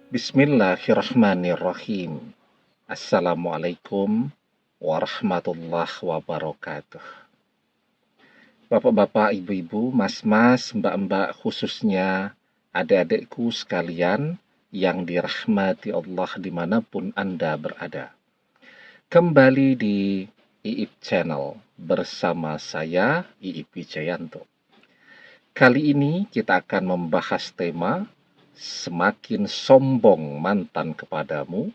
Bismillahirrahmanirrahim. Assalamualaikum warahmatullahi wabarakatuh. Bapak-bapak, ibu-ibu, mas-mas, mbak-mbak, khususnya adik-adikku sekalian yang dirahmati Allah dimanapun Anda berada. Kembali di IIP Channel bersama saya, IIP Wijayanto. Kali ini kita akan membahas tema semakin sombong mantan kepadamu,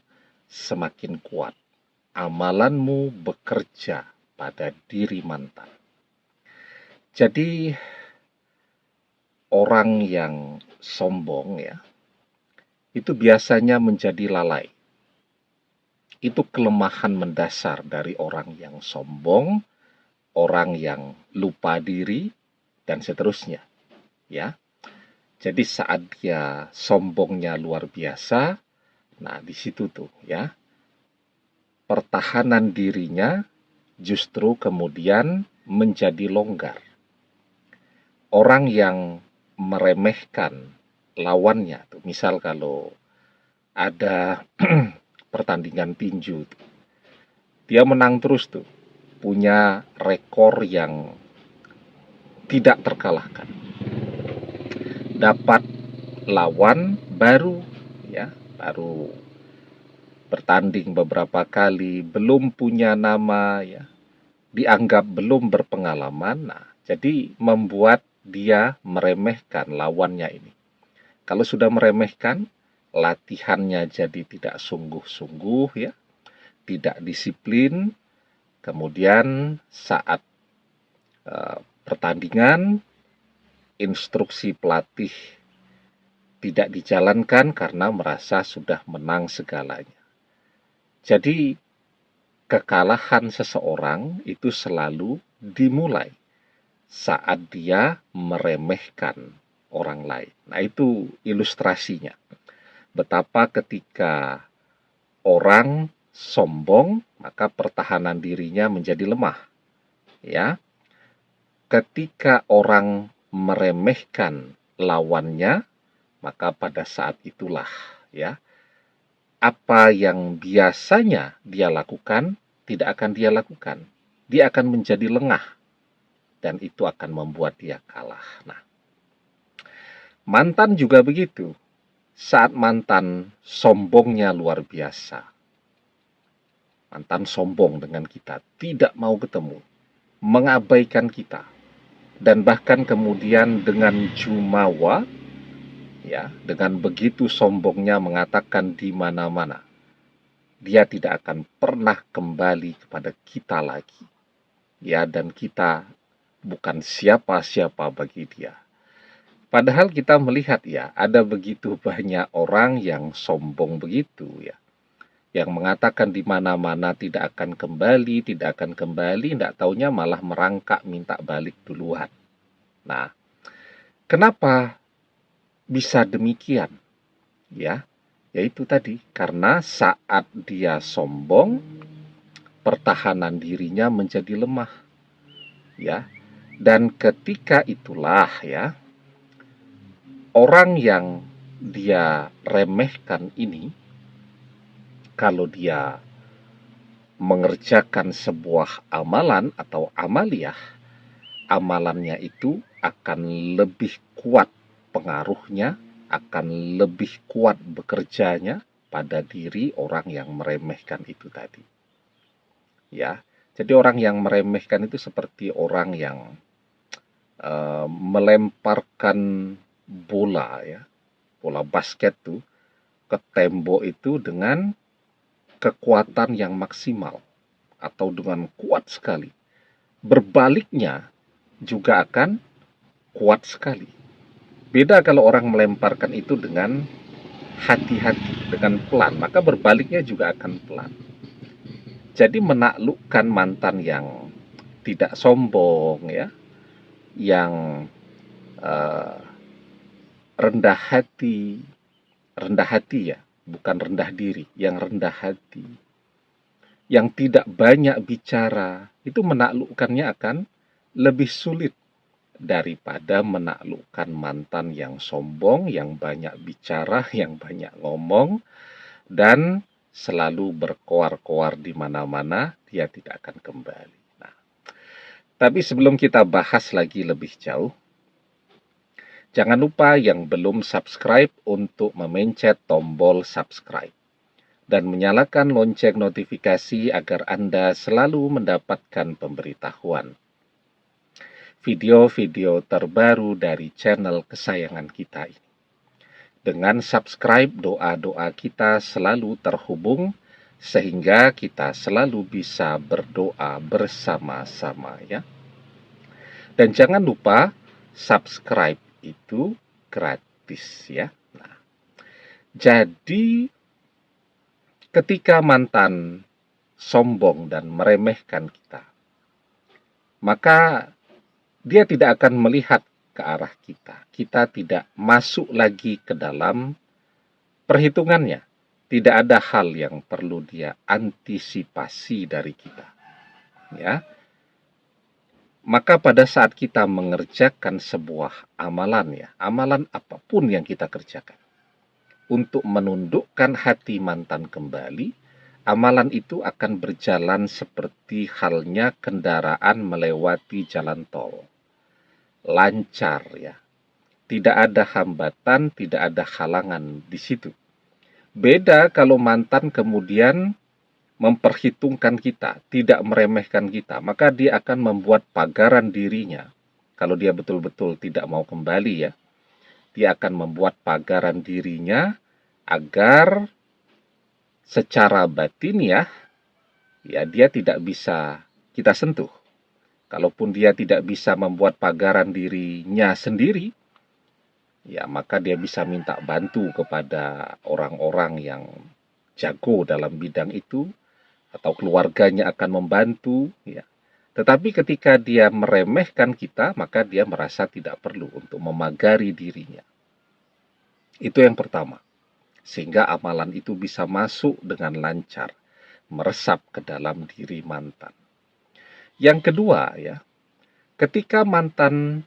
semakin kuat amalanmu bekerja pada diri mantan. Jadi orang yang sombong itu biasanya menjadi lalai. Itu kelemahan mendasar dari orang yang sombong, orang yang lupa diri, dan seterusnya. Ya. Jadi saat dia sombongnya luar biasa, nah di situ pertahanan dirinya justru kemudian menjadi longgar. Orang yang meremehkan lawannya, misal kalau ada pertandingan tinju, dia menang terus punya rekor yang tidak terkalahkan. Dapat lawan baru bertanding beberapa kali, belum punya nama dianggap belum berpengalaman. Nah, jadi membuat dia meremehkan lawannya ini. Kalau sudah meremehkan, latihannya jadi tidak sungguh-sungguh tidak disiplin. Kemudian saat pertandingan, instruksi pelatih tidak dijalankan karena merasa sudah menang segalanya. Jadi kekalahan seseorang itu selalu dimulai saat dia meremehkan orang lain. Nah, itu ilustrasinya. Betapa ketika orang sombong, maka pertahanan dirinya menjadi lemah. Ketika orang meremehkan lawannya, maka pada saat itulah apa yang biasanya dia lakukan tidak akan dia lakukan. Dia akan menjadi lengah dan itu akan membuat dia kalah. Nah, mantan juga begitu. Saat mantan sombongnya luar biasa, mantan sombong dengan kita, tidak mau ketemu, mengabaikan kita, dan bahkan kemudian dengan jumawa dengan begitu sombongnya mengatakan di mana-mana dia tidak akan pernah kembali kepada kita lagi. Dan kita bukan siapa-siapa bagi dia. Padahal kita melihat ada begitu banyak orang yang sombong begitu yang mengatakan di mana-mana tidak akan kembali, tidak taunya malah merangkak minta balik duluan. Nah, kenapa bisa demikian? Yaitu tadi, karena saat dia sombong, pertahanan dirinya menjadi lemah. Dan ketika itulah orang yang dia remehkan ini, kalau dia mengerjakan sebuah amalan atau amaliyah, amalannya itu akan lebih kuat pengaruhnya, akan lebih kuat bekerjanya pada diri orang yang meremehkan itu tadi. Jadi orang yang meremehkan itu seperti orang yang melemparkan bola basket ke tembok itu dengan kekuatan yang maksimal atau dengan kuat sekali. Berbaliknya juga akan kuat sekali. Beda kalau orang melemparkan itu dengan hati-hati, dengan pelan, maka berbaliknya juga akan pelan. Jadi menaklukkan mantan yang tidak sombong yang rendah hati bukan rendah diri, yang rendah hati, yang tidak banyak bicara, itu menaklukkannya akan lebih sulit daripada menaklukkan mantan yang sombong, yang banyak bicara, yang banyak ngomong, dan selalu berkoar-koar di mana-mana, dia tidak akan kembali. Nah, tapi sebelum kita bahas lagi lebih jauh, jangan lupa yang belum subscribe untuk memencet tombol subscribe dan menyalakan lonceng notifikasi agar Anda selalu mendapatkan pemberitahuan video-video terbaru dari channel kesayangan kita ini. Dengan subscribe, doa-doa kita selalu terhubung sehingga kita selalu bisa berdoa bersama-sama ya. Dan jangan lupa subscribe itu gratis ya. Nah, jadi ketika mantan sombong dan meremehkan kita, maka dia tidak akan melihat ke arah kita. Kita tidak masuk lagi ke dalam perhitungannya. Tidak ada hal yang perlu dia antisipasi dari kita. Ya. Maka pada saat kita mengerjakan sebuah amalan ya, amalan apapun yang kita kerjakan untuk menundukkan hati mantan kembali, amalan itu akan berjalan seperti halnya kendaraan melewati jalan tol. Lancar ya. Tidak ada hambatan, tidak ada halangan di situ. Beda kalau mantan kemudian memperhitungkan kita, tidak meremehkan kita, maka dia akan membuat pagaran dirinya. Kalau dia betul-betul tidak mau kembali ya, dia akan membuat pagaran dirinya agar secara batin ya dia tidak bisa kita sentuh. Kalaupun dia tidak bisa membuat pagaran dirinya sendiri, ya maka dia bisa minta bantu kepada orang-orang yang jago dalam bidang itu, atau keluarganya akan membantu, ya. Tetapi ketika dia meremehkan kita, maka dia merasa tidak perlu untuk memagari dirinya. Itu yang pertama. Sehingga amalan itu bisa masuk dengan lancar, meresap ke dalam diri mantan. Yang kedua ya, ketika mantan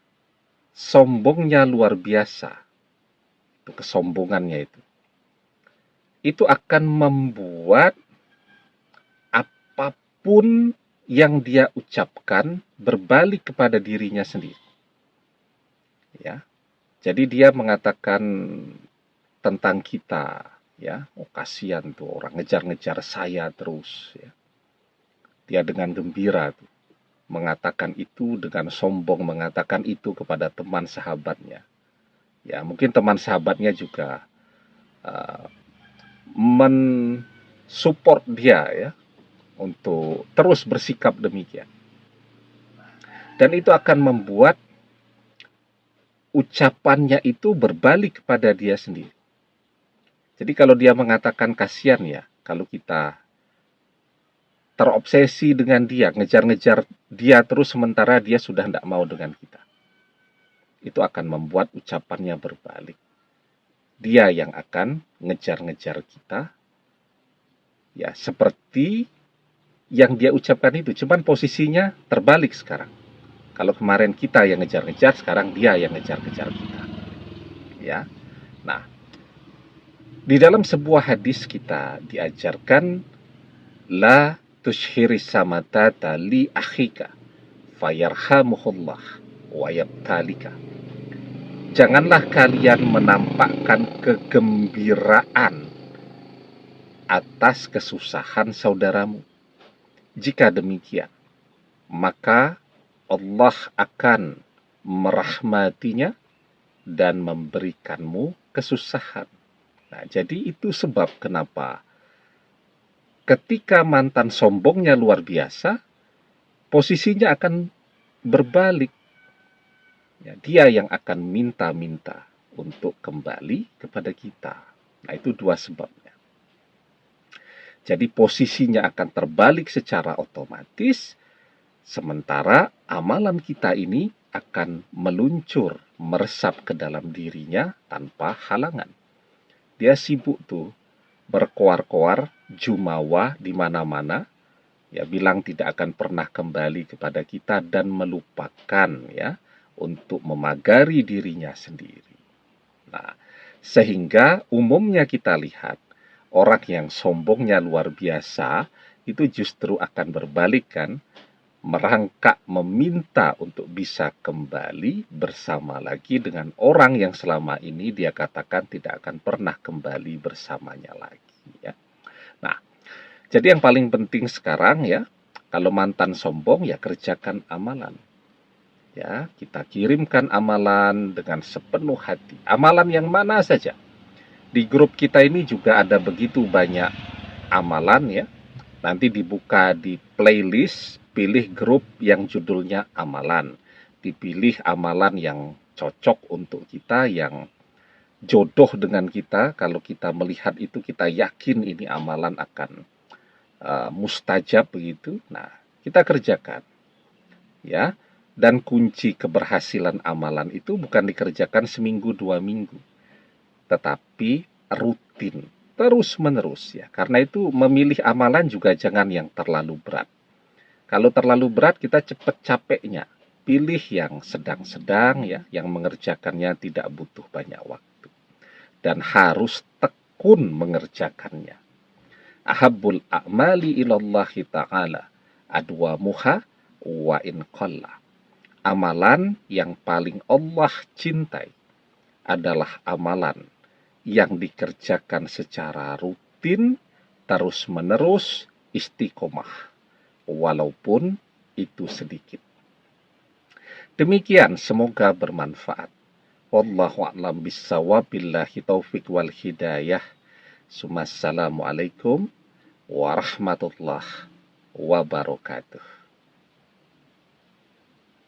sombongnya luar biasa, itu kesombongannya itu akan membuat apapun yang dia ucapkan berbalik kepada dirinya sendiri. Ya. Jadi dia mengatakan tentang kita, ya, oh kasihan tuh orang ngejar-ngejar saya terus, ya. Dia dengan gembira tuh mengatakan itu, dengan sombong mengatakan itu kepada teman sahabatnya. Ya, mungkin teman sahabatnya juga mensupport dia ya untuk terus bersikap demikian. Dan itu akan membuat ucapannya itu berbalik kepada dia sendiri. Jadi kalau dia mengatakan kasihan ya, kalau kita terobsesi dengan dia, ngejar-ngejar dia terus sementara dia sudah tidak mau dengan kita, itu akan membuat ucapannya berbalik. Dia yang akan ngejar-ngejar kita, ya seperti yang dia ucapkan itu, cuman posisinya terbalik sekarang. Kalau kemarin kita yang ngejar-ngejar, sekarang dia yang ngejar-ngejar kita. Ya. Nah, di dalam sebuah hadis kita diajarkan la tushhiri samatata li akhika fayarhamuhullah wa yabtalika. Janganlah kalian menampakkan kegembiraan atas kesusahan saudaramu. Jika demikian, maka Allah akan merahmatinya dan memberikanmu kesusahan. Nah, jadi itu sebab kenapa ketika mantan sombongnya luar biasa, posisinya akan berbalik. Ya, dia yang akan minta-minta untuk kembali kepada kita. Nah, itu dua sebabnya. Jadi posisinya akan terbalik secara otomatis, sementara amalan kita ini akan meluncur, meresap ke dalam dirinya tanpa halangan. Dia sibuk tuh berkoar-koar, jumawa di mana-mana, ya bilang tidak akan pernah kembali kepada kita dan melupakan ya untuk memagari dirinya sendiri. Nah, sehingga umumnya kita lihat orang yang sombongnya luar biasa itu justru akan berbalik kan, merangkak meminta untuk bisa kembali bersama lagi dengan orang yang selama ini dia katakan tidak akan pernah kembali bersamanya lagi ya. Nah, jadi yang paling penting sekarang ya, kalau mantan sombong ya kerjakan amalan. Ya, kita kirimkan amalan dengan sepenuh hati. Amalan yang mana saja. Di grup kita ini juga ada begitu banyak amalan ya. Nanti dibuka di playlist, pilih grup yang judulnya amalan. Dipilih amalan yang cocok untuk kita, yang jodoh dengan kita. Kalau kita melihat itu, kita yakin ini amalan akan mustajab begitu. Nah, kita kerjakan. Ya, dan kunci keberhasilan amalan itu bukan dikerjakan seminggu, 2 minggu. Tetapi rutin, terus-menerus ya. Karena itu memilih amalan juga jangan yang terlalu berat. Kalau terlalu berat kita cepat capeknya. Pilih yang sedang-sedang ya, yang mengerjakannya tidak butuh banyak waktu. Dan harus tekun mengerjakannya. Ahabbul a'mali ilallahi ta'ala adwamuha wa in qalla. Amalan yang paling Allah cintai adalah amalan yang dikerjakan secara rutin, terus-menerus, istiqomah, walaupun itu sedikit. Demikian, semoga bermanfaat. Wallahu a'lam bissawab, billahi taufik wal hidayah. Assalamualaikum warahmatullahi wabarakatuh.